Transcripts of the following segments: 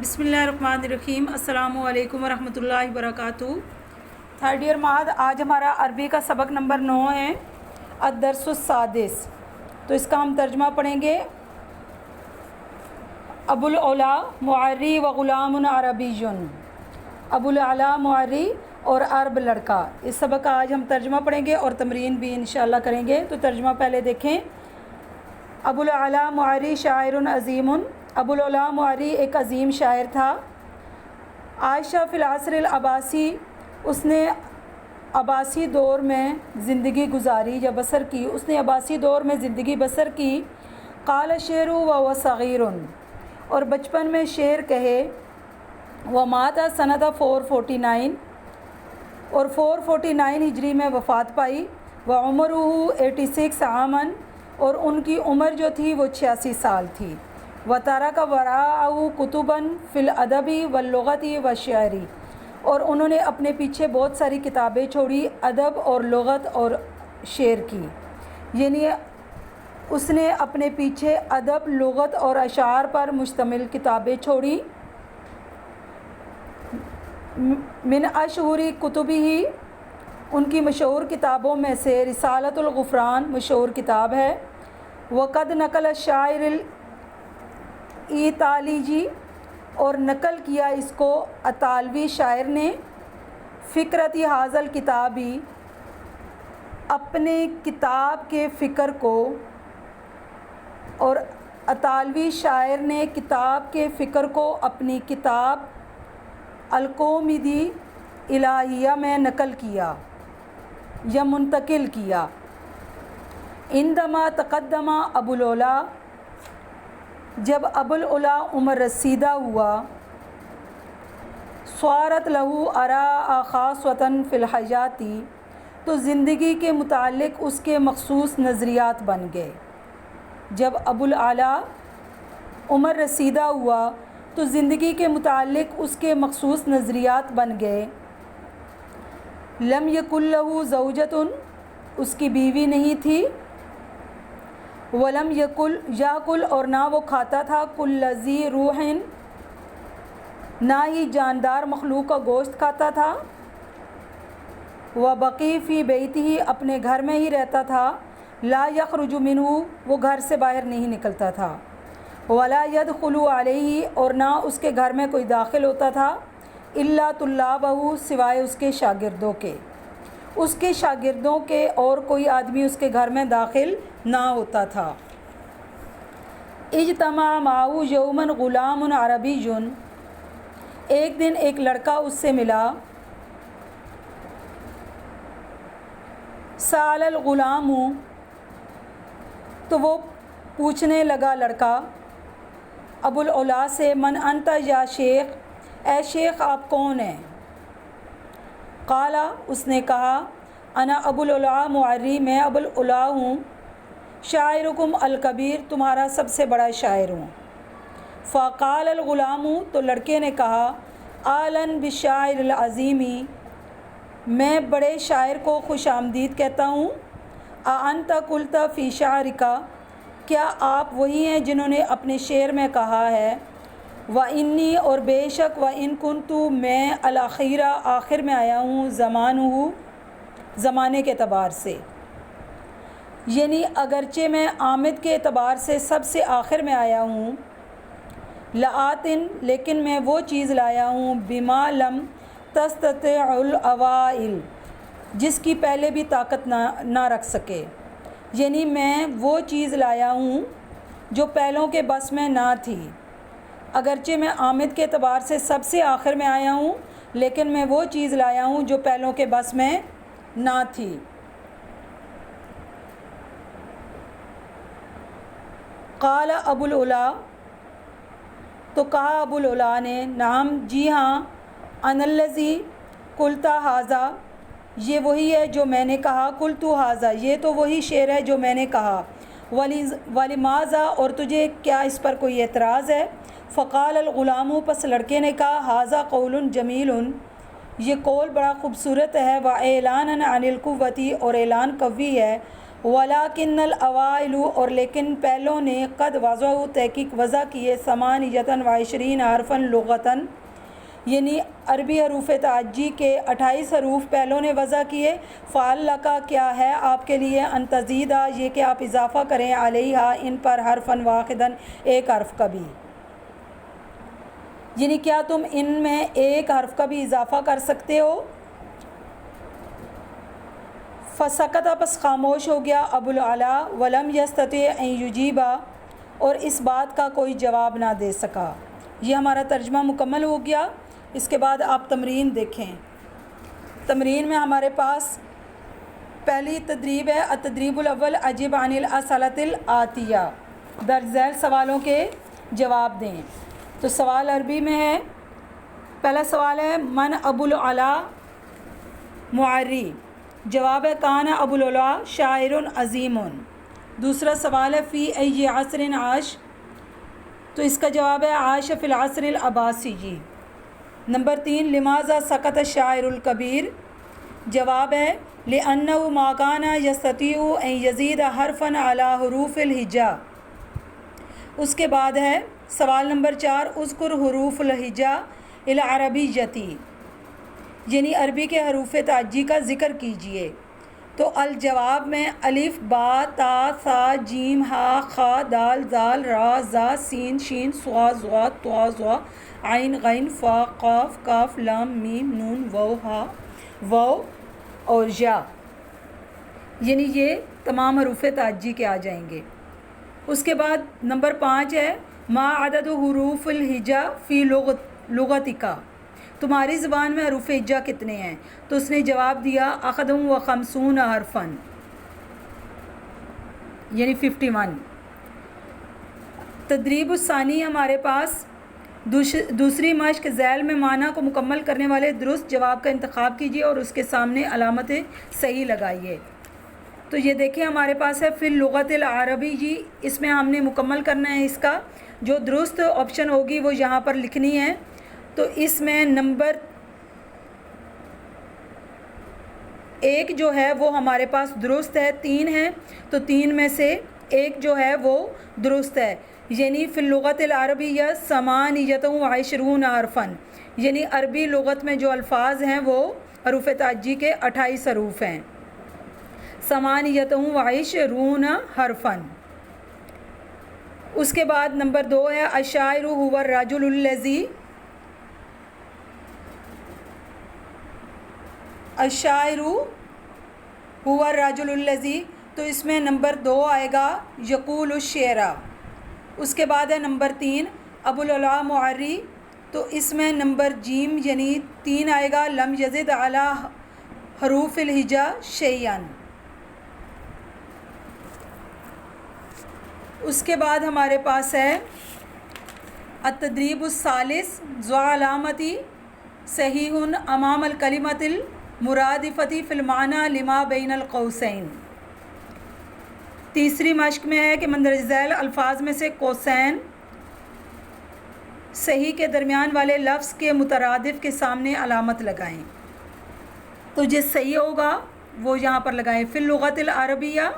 بسم اللہ الرحمن الرحیم۔ السلام علیکم ورحمۃ اللہ وبرکاتہ۔ تھرڈ ایئر ماد آج ہمارا عربی کا سبق نمبر 9 ہے، الدرس السادس۔ تو اس کا ہم ترجمہ پڑھیں گے۔ ابو العلا معری و غلام عربی، ابو العلا معری اور عرب لڑکا۔ اس سبق کا آج ہم ترجمہ پڑھیں گے اور تمرین بھی انشاءاللہ کریں گے۔ تو ترجمہ پہلے دیکھیں۔ ابو العلا معری شاعر عظیم۔ ابو العلا معری ایک عظیم شاعر تھا۔ عائشہ فی العصر العباسی، اس نے عباسی دور میں زندگی گزاری یا بسر کی، اس نے عباسی دور میں زندگی بسر کی۔ قال شعر و صغیر، اور بچپن میں شعر کہے۔ وہ مات سنہ 449، اور 449 ہجری میں وفات پائی۔ وہ عمرہ 86 عامن، اور ان کی عمر جو تھی وہ 86 سال تھی۔ وَتَرَكَ وَرَاءَهُ كُتُبًا فِي الْأَدَبِ وَاللُّغَةِ وَالشِّعْرِ، اور انہوں نے اپنے پیچھے بہت ساری کتابیں چھوڑی ادب اور لغت اور شعر کی، یعنی اس نے اپنے پیچھے ادب، لغت اور اشعار پر مشتمل کتابیں چھوڑی۔ من اشہر کتبہ، ان کی مشہور کتابوں میں سے رسالۃ الغفران مشہور کتاب ہے۔ وقد نقل الشاعر الإطالیجی، اور نقل کیا اس کو اطالوی شاعر نے۔ فکرتی حاضل کتابی، اپنے کتاب کے فکر کو، اور اطالوی شاعر نے کتاب کے فکر کو اپنی کتاب القومدی الہیہ میں نقل کیا یا منتقل کیا۔ عندما تقدم ابو العلا، جب ابو العلا عمر رسیدہ ہوا، صارت لہو آراء خاصۃ فی الحیات، تو زندگی کے متعلق اس کے مخصوص نظریات بن گئے۔ جب ابو العلا عمر رسیدہ ہوا تو زندگی کے متعلق اس کے مخصوص نظریات بن گئے۔ لم یکن لہ زوجۃ، اس کی بیوی نہیں تھی۔ ولم یاکل، اور نہ وہ کھاتا تھا، کل ذی روح، نہ ہی جاندار مخلوق کا گوشت کھاتا تھا۔ وبقی فی بیتہ، اپنے گھر میں ہی رہتا تھا۔ لا یخرج منہ، وہ گھر سے باہر نہیں نکلتا تھا۔ ولا یدخل علیہ، اور نہ اس کے گھر میں کوئی داخل ہوتا تھا۔ الا طلابہ، سوائے اس کے شاگردوں کے، اس کے شاگردوں کے اور کوئی آدمی اس کے گھر میں داخل نہ ہوتا تھا۔ اجتمع معه یوما غلام عربی، ایک دن ایک لڑکا اس سے ملا۔ سأل الغلام، تو وہ پوچھنے لگا لڑکا ابو العلا سے، من انت یا شیخ، اے شیخ آپ کون ہیں؟ قال، اس نے کہا، انا ابو العلا معری، میں ابو العلا ہوں، شاعرکم الکبیر، تمہارا سب سے بڑا شاعر ہوں۔ فقال الغلام، تو لڑکے نے کہا، اہلاً بالشاعر العظیم، میں بڑے شاعر کو خوش آمدید کہتا ہوں۔ اانت قلت فی شعرک، کیا آپ وہی ہیں جنہوں نے اپنے شعر میں کہا ہے، وانی، اور بے شک، وان کنت، میں الاخیر، آخر میں آیا ہوں، زمانے کے اعتبار سے، یعنی اگرچہ میں آمد کے اعتبار سے سب سے آخر میں آیا ہوں۔ لآتن، لیکن میں وہ چیز لایا ہوں، بما لم تستطع الاوائل، جس کی پہلے بھی طاقت نہ رکھ سکے، یعنی میں وہ چیز لایا ہوں جو پہلوں کے بس میں نہ تھی۔ اگرچہ میں آمد کے اعتبار سے سب سے آخر میں آیا ہوں، لیکن میں وہ چیز لایا ہوں جو پہلوں کے بس میں نہ تھی۔ قال ابو العلا، تو کہا ابو العلا نے، نعم، جی ہاں، انا الذی قلت ھذا، یہ وہی ہے جو میں نے کہا، قلت ھذا، یہ تو وہی شعر ہے جو میں نے کہا، ولماذا، اور تجھے کیا اس پر کوئی اعتراض ہے؟ فقال الغلام، پس لڑکے نے کہا، ھذا قول جمیل، یہ قول بڑا خوبصورت ہے، واعلان عن القوۃ، اور اعلان قوی ہے، ولاکن الاوائل اور لیکن پہلوں نے قد وضع تحقیق وضع کیے ثمانیۃ وعشرین حرفاً لغتاً یعنی عربی حروف تعجی کے 28 حروف پہلوں نے وضع کیے. فعلک کیا ہے آپ کے لیے ان تزیدہ یہ کہ آپ اضافہ کریں علیہا ان پر حرفاً واحداً ایک حرف کا بھی، یعنی کیا تم ان میں ایک حرف کا بھی اضافہ کر سکتے ہو. فسکت پس خاموش ہو گیا ابو العلا ولم یستطع ان یجیبا اور اس بات کا کوئی جواب نہ دے سکا. یہ ہمارا ترجمہ مکمل ہو گیا. اس کے بعد آپ تمرین دیکھیں. تمرین میں ہمارے پاس پہلی تدریب ہے التدریب الاول اجب عن الاسئلۃ الآتیہ، درج ذیل سوالوں کے جواب دیں. تو سوال عربی میں ہے. پہلا سوال ہے من ابو العلا معری، جواب ہے کان ابو العلا شاعر عظیم. دوسرا سوال ہے فی ای عصر عاش، تو اس کا جواب ہے عاش فی العصر العباسی. نمبر 3 لماذا سکت الشاعر الکبیر، جواب ہے لأنه ما كان يستطيع ان يزيد حرفا على حروف الہجا. اس کے بعد ہے سوال نمبر 4 اذکر حروف الہجا العربیتی، یعنی عربی کے حروف تعجی کا ذکر کیجیے. تو الجواب میں الف با تا ثا جیم ہا خا دال ذال را زا سین شین صا ضا طا ظا عین غین فا قاف کاف لام میم نون واو ہا واو اور یا، یعنی یہ تمام حروف تعجی کے آ جائیں گے. اس کے بعد نمبر 5 ہے ما عدد حروف الہجا فی لغتک، تمہاری زبان میں حروف ہجا کتنے ہیں؟ تو اس نے جواب دیا احد و خمسون حرفاً، یعنی 51. تدریب الثانی ہمارے پاس دوسری مشق ذیل میں معنی کو مکمل کرنے والے درست جواب کا انتخاب کیجیے اور اس کے سامنے علامت صحیح لگائیے. تو یہ دیکھیں ہمارے پاس ہے فی اللغت العربی جی، اس میں ہم نے مکمل کرنا ہے. اس کا جو درست آپشن ہوگی وہ یہاں پر لکھنی ہے. تو اس میں نمبر 1 جو ہے وہ ہمارے پاس درست ہے، 3 ہے تو 3 میں سے 1 جو ہے وہ درست ہے، یعنی فی اللغت العربیہ ثمانیۃ وعشرون حرفاً، یعنی عربی لغت میں جو الفاظ ہیں وہ حروف تعجی کے 28 حروف ہیں. ثمانیۃ وعشرون حرفاً. اس کے بعد نمبر 2 ہے الشاعر هو الرجل الذی، الشاعر هو الرجل الذی، تو اس میں نمبر 2 آئے گا یقول الشعر. اس کے بعد ہے نمبر 3 ابو العلا معری، تو اس میں نمبر جیم یعنی 3 آئے گا لم یزد علی حروف الہجا شیئا. اس کے بعد ہمارے پاس ہے التدریب الثالث ذو علامتی صحیح امام الکلمۃ المرادفتی فی المعنی لما بین القوسین. تیسری مشق میں ہے کہ مندرجہ ذیل الفاظ میں سے قوسین صحیح کے درمیان والے لفظ کے مترادف کے سامنے علامت لگائیں. تو جو صحیح ہوگا وہ یہاں پر لگائیں فی اللغت العربیہ.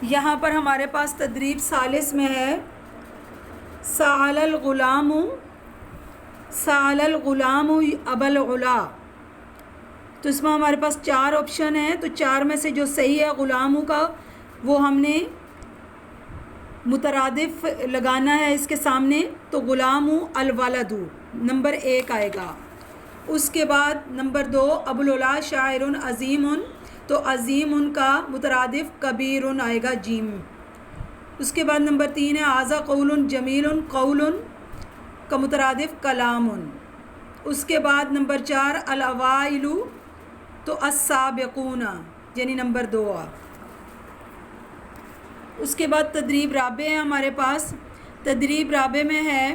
یہاں پر ہمارے پاس تدریب ثالث میں ہے سأل الغلام ابا العلا، تو اس میں ہمارے پاس 4 آپشن ہیں. تو 4 میں سے جو صحیح ہے غلاموں کا وہ ہم نے مترادف لگانا ہے اس کے سامنے. تو غلام الولد نمبر 1 آئے گا. اس کے بعد نمبر 2 ابو العلا شاعر عظیم، تو عظیم ان کا مترادف کبیر آئے گا جیم. اس کے بعد نمبر 3 ہے ھذا قول جمیل، قول کا مترادف کلام. اس کے بعد نمبر 4 الاوائل، تو السابقون یعنی نمبر 2. اس کے بعد تدریب رابع ہے ہمارے پاس. تدریب رابع میں ہے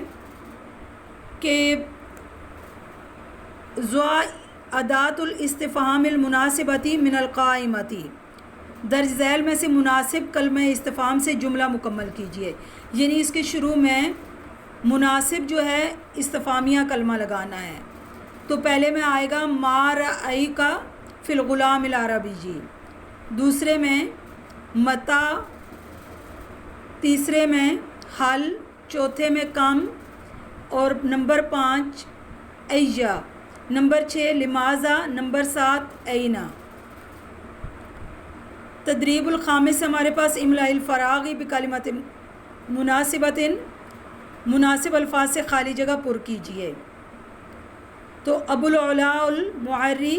کہ ادات الاستفہام المناسبتی من القائمتی، درج ذیل میں سے مناسب کلمہ استفہام سے جملہ مکمل کیجیے. یعنی اس کے شروع میں مناسب جو ہے استفہامیہ کلمہ لگانا ہے. تو پہلے میں آئے گا ما رأیک فی الغلام العربی، دوسرے میں متا، تیسرے میں حل، چوتھے میں کم، اور نمبر 5 ایجا، نمبر 6 لماذا، نمبر 7 اینا۔ تدریب الخامس ہمارے پاس املاء الفراغ بکلمات مناسبۃ، مناسب الفاظ سے خالی جگہ پر کیجیے۔ تو ابو العلا المعری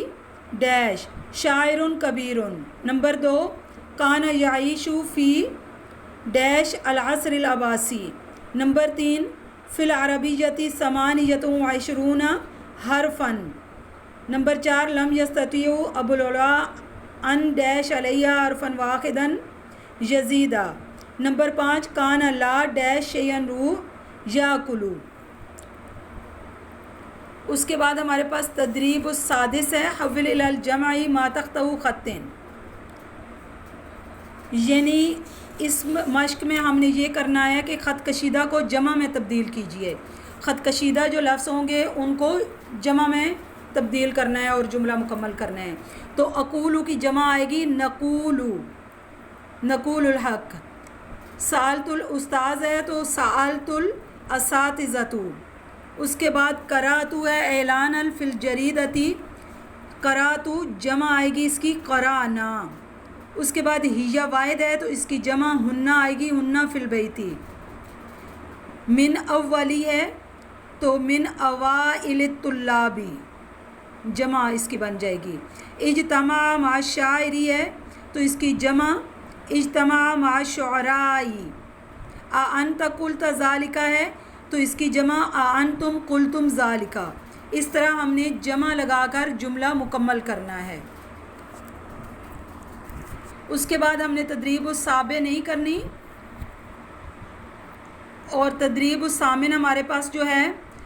ڈیش شاعر کبیر، نمبر 2 کان یعیش فی ڈیش العصر العباسی، نمبر 3 فی العربیۃ 28 حرفا، نمبر 4 لم یستطیع ابو العلا ان ڈیش علیہ حرفا واحدا یزیدہ، نمبر 5 کان لا ڈیش شیئن روح یاکلو۔ اس کے بعد ہمارے پاس تدریب السادس ہے حول الی الجمع ما تحتہ خط، یعنی اس مشق میں ہم نے یہ کرنا ہے کہ خط کشیدہ کو جمع میں تبدیل کیجئے، خط کشیدہ جو لفظ ہوں گے ان کو جمع میں تبدیل کرنا ہے اور جملہ مکمل کرنا ہے۔ تو اقولو کی جمع آئے گی نقولو، نقول الحق۔ سألت الاستاذ ہے تو سألت الاساتذۃ۔ اس کے بعد قرأتو ہے اعلان فی الجریدۃ، قرأتو جمع آئے گی اس کی قرأنا۔ اس کے بعد ہی واحد ہے تو اس کی جمع ہنہ آئے گی، ہنہ فی البیت۔ من اولی ہے تو من اوائل الطلاب، جمع اس کی بن جائے گی۔ اجتماع مع الشاعری ہے تو اس کی جمع اجتماع مع الشعراء۔ انت قلت ذالک ہے تو اس کی جمع انتم قلتم ذالک۔ اس طرح ہم نے جمع لگا کر جملہ مکمل کرنا ہے۔ اس کے بعد ہم نے تدریب السابع نہیں کرنی، اور تدریب الثامن ہمارے پاس جو ہے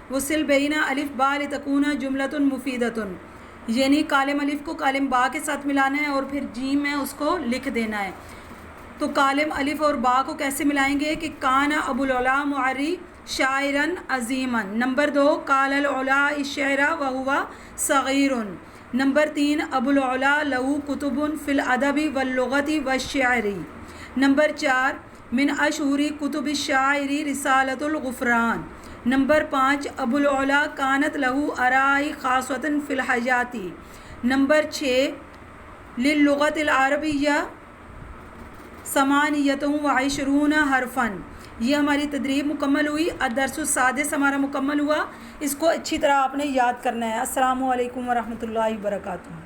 وہ سل بین الف با لتکون جملۃ مفیدۃ، یعنی کالم الف کو کالم با کے ساتھ ملانا ہے اور پھر جیم میں اس کو لکھ دینا ہے۔ تو کالم الف اور با کو کیسے ملائیں گے کہ کان ابو العلا معری شاعرا عظیما، نمبر 2 قال العلا الشعر وهو صغیر، نمبر 3 ابو العلا له کتب فی الادب واللغۃ والشعر، نمبر 4 من اشہر کتب الشاعر رسالۃ الغفران، نمبر 5 ابو العلا کانت له آراء خاصۃ فی الحیات، نمبر 6 للغۃ العربیہ 28 حرفا۔ یہ ہماری تدریب مکمل ہوئی، الدرس السادس ہمارا مکمل ہوا۔ اس کو اچھی طرح آپ نے یاد کرنا ہے۔ السلام علیکم ورحمۃ اللہ وبرکاتہ۔